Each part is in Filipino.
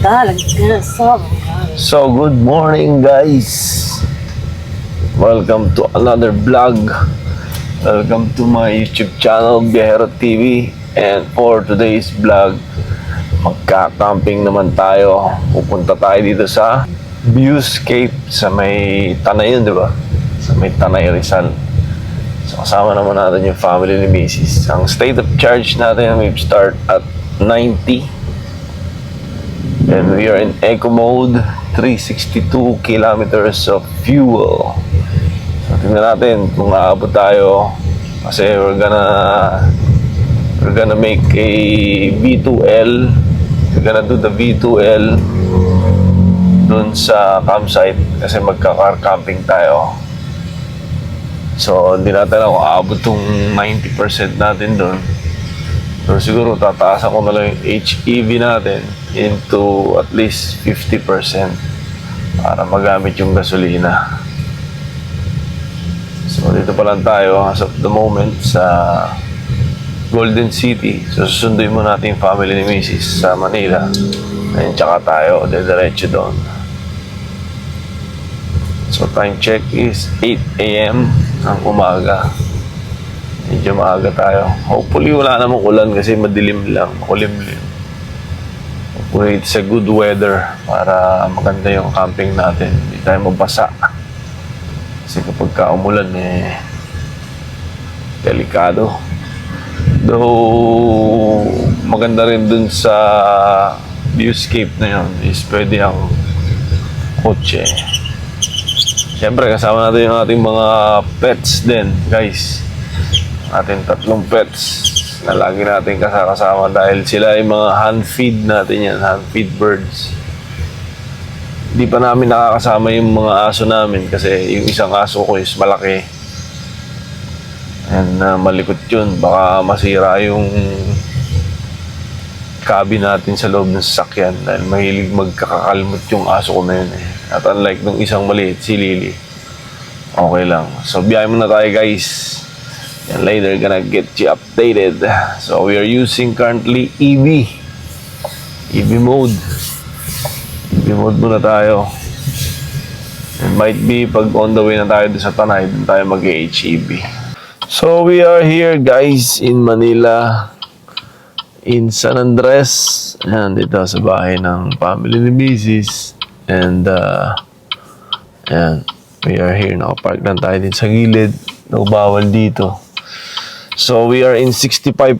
Talaga, So, good morning guys. Welcome to another vlog. Welcome to my YouTube channel, Biyahero TV. And for today's vlog, magka-camping naman tayo. Pupunta tayo dito sa Viewscape sa may Tanay yun, di ba? Sa may Tanay, Rizal. So, kasama naman natin yung family ni Mrs. Ang state of charge natin may start at 90. And we are in eco mode, 362 kilometers of fuel. So, tingnan natin kung aabot tayo. Kasi we're gonna make a V2L. We're gonna do the V2L dun sa campsite kasi magka-car camping tayo. So, hindi natin ako aabot tong 90% natin dun. So, siguro tataasan ko na lang yung HEV natin into at least 50% para magamit yung gasolina. So, dito pa lang tayo as of the moment sa Golden City. So, susunduin mo natin yung family ni Mrs. sa Manila. Ayun, tsaka tayo, diretso doon. So, time check is 8 AM ng umaga. Medyo maaga tayo. Hopefully, wala namang ulan kasi madilim lang, makulimlim. Hopefully, it's a good weather para maganda yung camping natin. Hindi tayo mabasa. Kasi kapag umulan, delikado. Though, maganda rin dun sa viewscape na yun is pwede ang kotse. Siyempre, kasama natin yung ating mga pets din, guys. Ating 3 pets na lagi natin kasama dahil sila yung mga hand feed natin yan, hand feed birds. Hindi pa namin nakakasama yung mga aso namin kasi yung isang aso ko is malaki. And malikot yun, baka masira yung cabin natin sa loob ng sasakyan dahil mahilig magkakakalmot yung aso ko na yun eh. At unlike nung isang maliit, si Lily, okay lang. So biyahe muna tayo guys. And later gonna get you updated. So we are using currently EV mode. EV mode muna tayo. And might be pag on the way na tayo sa Tanay, dun tayo mag-HEV. So we are here guys in Manila, in San Andres. Ayan, dito sa bahay ng family ni Mrs. And ayan, we are here. Nakapark lang tayo din sa gilid. Bawal dito. So, we are in 65%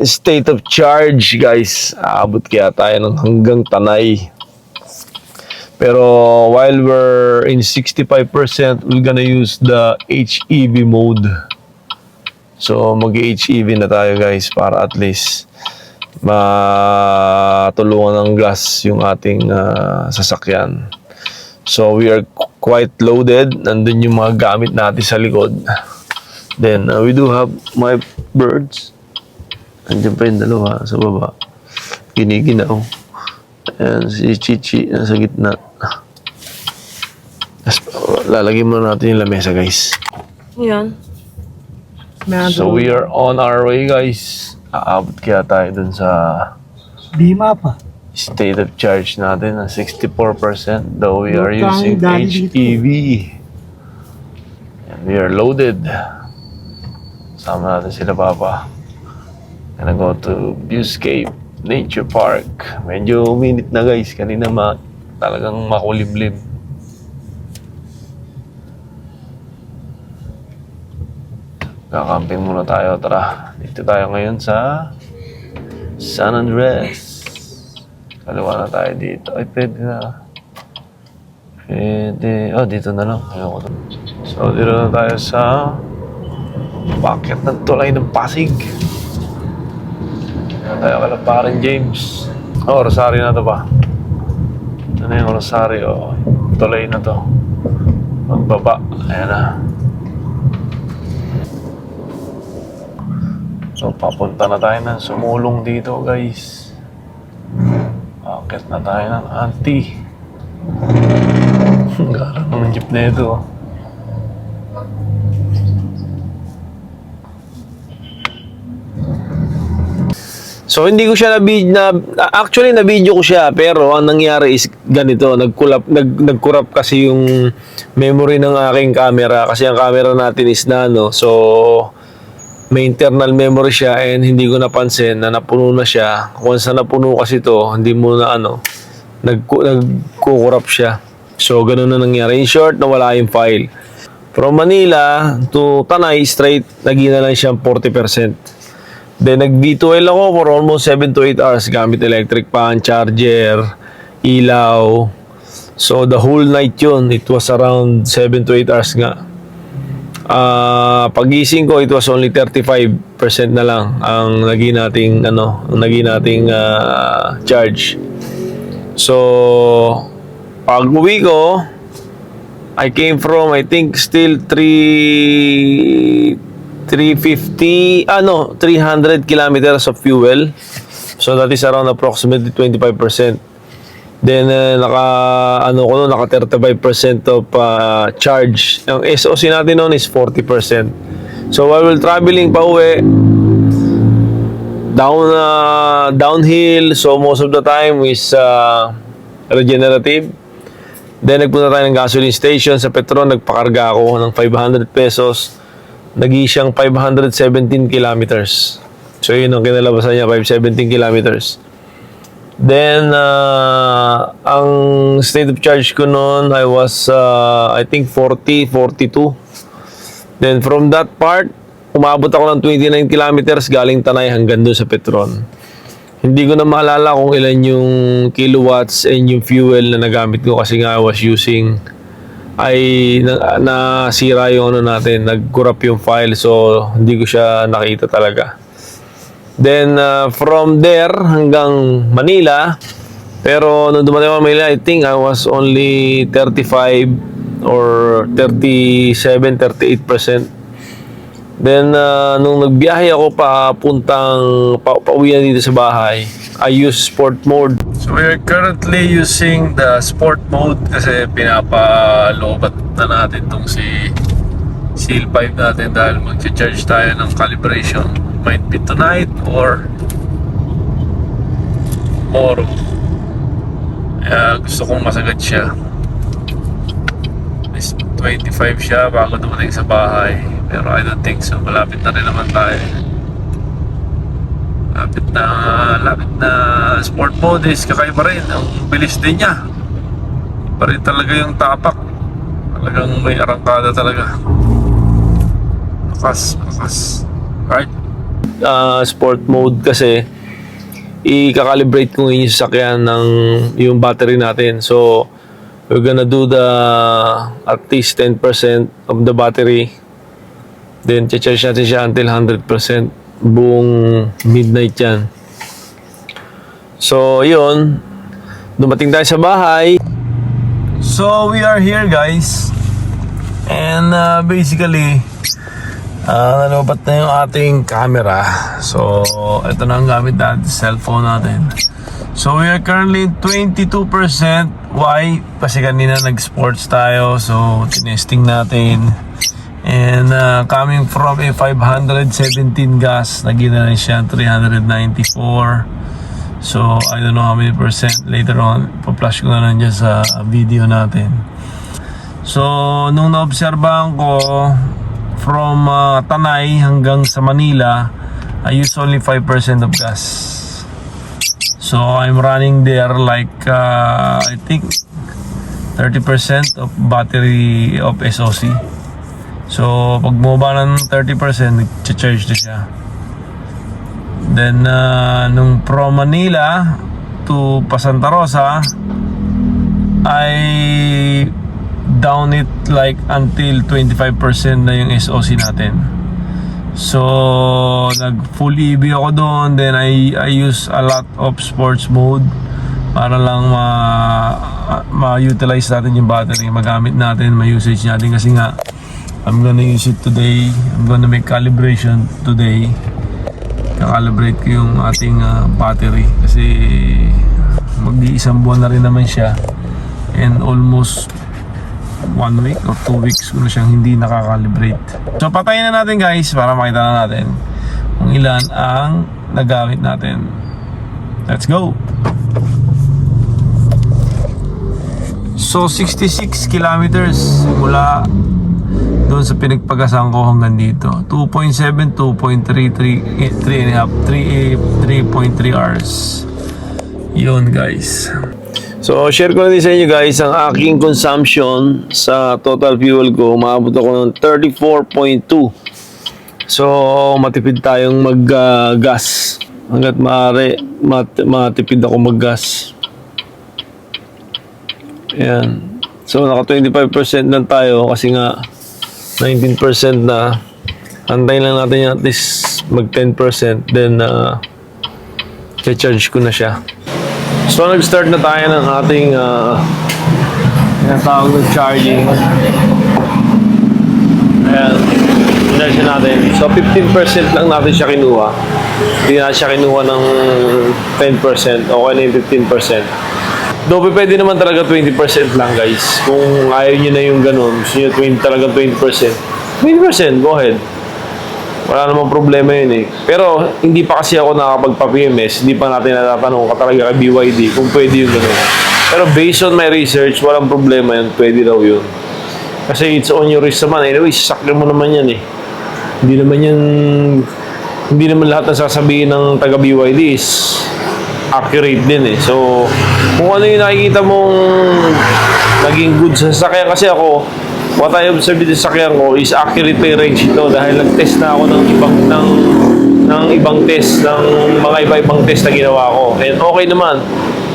state of charge, guys. Aabot kaya tayo ng hanggang Tanay. Pero, while we're in 65%, we're gonna use the HEV mode. So, mag-HEV na tayo, guys, para at least matulungan ng gas yung ating sasakyan. So, we are quite loaded. Nandun yung mga gamit natin sa likod. Then, we do have my birds. Andiyan pa yung dalawa sa baba. Giniginaw. Ayan, si Chichi nasa gitna. Lalagyan muna natin yung lamesa, guys. Yan. So, we are on our way, guys. Aabot kaya tayo dun sa Bima pa. state of charge natin na 64%, though we are Lutang using dali HEV. And we are loaded. Sama natin sila papa. Gonna go to Viewscape Nature Park. Medyo minute na guys. Kanina talagang makulimlim. Kakamping muna tayo. Tara. Dito tayo ngayon sa San Andres. Kaliwa na tayo dito. Ay, pwede na. Pwede. Oh, dito na lang. Ayoko na. So, dito na tayo sa bakit ng tulay ng Pasig. Dito tayo kala parin James. Oh, Rosario na to ba? Ito na yung Rosario. Tulay na to. Magbaba. Ayan na. So, papunta na tayo ng Sumulong dito, guys. Bakit na tayo ng auntie. Garang ng jeep na ito. So hindi ko siya actually na video ko siya, pero ang nangyari is ganito, nag-corrupt kasi yung memory ng aking camera kasi ang camera natin is nano. So may internal memory siya and hindi ko napansin na napuno na siya. Once na napuno kasi to, hindi mo na nagko-corrupt siya. So ganun na nangyari. In short, nawala yung file. From Manila to Tanay straight, naging na lang siyang 40%. Then nag-V2L ako for almost 7 to 8 hours gamit electric fan, charger, ilaw. So the whole night yun, it was around 7 to 8 hours nga. Pagising ko, it was only 35% na lang ang naging nating charge. So pag uwi ko, I came from, I think, still 300 kilometers of fuel. So that is around approximately 25%. Then naka 35% of charge. Ang SOC natin noon is 40%. So while traveling pa uwi, downhill, so most of the time is regenerative. Then nagpunta tayo ng gasoline station sa Petron, nagpakarga ako ng 500 pesos. Naging siyang 517 kilometers. So yun ang kinalabasan niya, 517 kilometers. Then ang state of charge ko noon, I was I think 42. Then from that part, umabot ako ng 29 kilometers galing Tanay hanggang doon sa Petron. Hindi ko na maalala kung ilan yung kilowatts and yung fuel na nagamit ko kasi nga I was using nasira yung natin, nag-corrupt yung file, so hindi ko siya nakita talaga. Then from there hanggang Manila, pero nung dumating ako Manila, I think I was only 35 or 37, 38%. Then, nung nagbiyahe ako pauwi na dito sa bahay, I use sport mode. So, we are currently using the sport mode kasi pinapalobat na natin tong si Seal 5 natin dahil mag-charge tayo ng calibration. Might be tonight or tomorrow. Gusto kong masagad siya. 25 siya bago dumating sa bahay. Pero I don't think so. Malapit na rin naman tayo. Lapit na sport mode is kakaiba rin. Ang bilis din niya. Iba rin talaga yung tapak. Talagang may arangkada talaga. Lakas. Right? Sport mode kasi i-calibrate ko yung sasakyan ng yung battery natin. So we're gonna do at least 10% of the battery. Then, charge natin siya until 100%. Buong midnight yan. So, yun. Dumating tayo sa bahay. So, we are here, guys. And, basically, nalobat na yung ating camera. So, ito na ang gamit natin, cellphone natin. So, we are currently 22%. Why? Kasi kanina nag-sports tayo. So, tinesting natin. And coming from a 517 gas, naging na rin siya 394. So, I don't know how many percent. Later on, pa-flash ko na lang dyan sa video natin. So, nung naobserbahan ko, from Tanay hanggang sa Manila, I use only 5% of gas. So, I'm running there like, I think, 30% of battery of SOC. So, pag bumaba ng 30%, nag-charge na siya. Then, nung from Manila to Santa Rosa, I down it like until 25% na yung SOC natin. So, nag-full EV ako doon. Then, I use a lot of sports mode para lang ma-utilize natin yung battery, magamit natin, ma-usage natin kasi nga I'm gonna use it today. I'm gonna make calibration today. Kakalibrate ko yung ating battery kasi mag-iisang buwan na rin naman siya. And almost 1 week or 2 weeks ko na siyang hindi nakakalibrate. So patayin na natin guys para makita na natin kung ilan ang nagamit natin. Let's go! So, 66 kilometers mula doon sa pinagpagasan ko hanggang dito. 2.7, 2.33, 3.3 hours. Yun, guys. So, share ko na din sa inyo, guys, ang aking consumption sa total fuel ko. Umabot ako ng 34.2. So, matipid tayong mag-gas. Hanggat maaari, matipid ako mag-gas. Ayan. So, naka 25% lang tayo kasi nga 19% na. Antayin lang natin yan at least mag 10%. Then, i-charge ko na siya. So, nag-start na tayo ng ating tawag ng charging. Ayan. Charge natin. So, 15% lang natin siya kinuha. Hindi na siya kinuha ng 10%. Okay na yung 15%. Though pwede naman talaga 20% lang, guys. Kung ayaw nyo na yung ganun, gusto nyo talaga 20%. 20%, go ahead. Wala namang problema yun eh. Pero hindi pa kasi ako nakapagpa-PMS. Hindi pa natin natatanong ka talaga kay BYD kung pwede yung ganun. Pero based on my research, walang problema yun. Pwede daw yun. Kasi it's on your risk naman. Anyway, sasakyan mo naman yan eh. Hindi naman lahat ng sasabihin ng taga BYD is accurate din eh. So, kung ano yung nakikita mong naging good sa sasakyan, kasi ako, what I observe din sa sasakyan ko is accurate pa yung range ito dahil nag-test na ako ng ibang test, ng mga iba-ibang test na ginawa ko. And okay naman.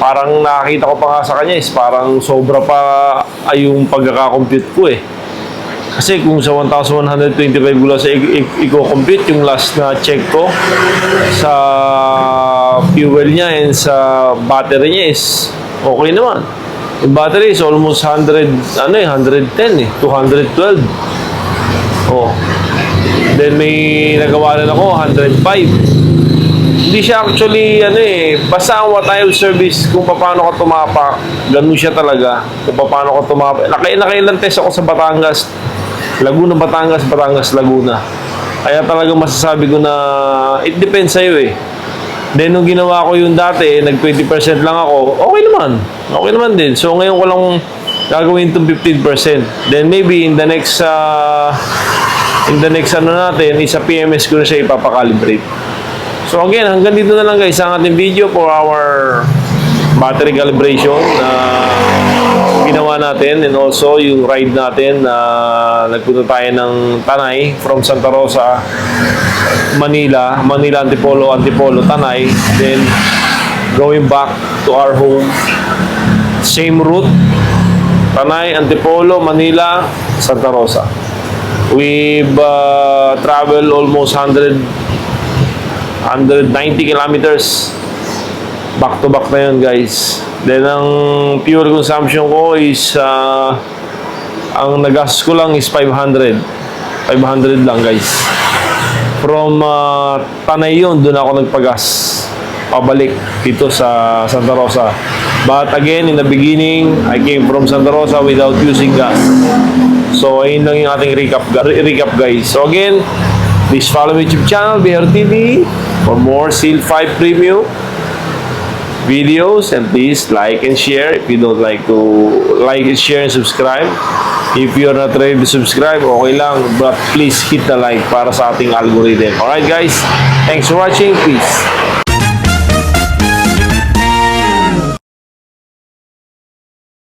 Parang nakakita ko pa nga sa kanya is parang sobra pa yung pagkakakompute ko eh. Kasi kung sa 1,125 gula sa i-compute yung last na check ko sa fuel niya and sa battery niya is okay naman. Yung battery is almost 110 eh, 212. Oh. Then may nagawa na ako 105. Hindi siya actually basta ang what I observe is kung paano ka tumapak, ganun siya talaga. Kung paano ka tumapak. Nakailan test ako sa Batangas. Laguna, Batangas, Laguna. Kaya talagang masasabi ko na it depends sa'yo eh. Then, nung ginawa ko yung dati, nag 20% lang ako, okay naman. Okay naman din. So, ngayon ko lang gagawin itong 15%. Then, maybe in the next natin, isa PMS ko na siya ipapakalibrate. So, again, hanggang dito na lang guys ang ating video for our battery calibration na ginawa natin, and also yung ride natin na nagpunta tayo ng Tanay from Santa Rosa, Manila, Antipolo, Tanay, then going back to our home, same route, Tanay, Antipolo, Manila, Santa Rosa. We've traveled almost 190 kilometers back to back na yun, guys. Then, ang fuel consumption ko is ang nagastos ko lang is 500 lang, guys. From Tanay yun, doon ako nagpagas pabalik dito sa Santa Rosa. But again, in the beginning, I came from Santa Rosa without using gas. So, ayun lang yung ating recap, guys. So, again, please follow my YouTube channel, BR TV, for more Seal 5 Premium videos, and please like and share. If you don't like to like and share and subscribe, if you're not ready to subscribe, okay lang, but please hit the like para sa ating algorithm. Alright guys, thanks for watching. Peace.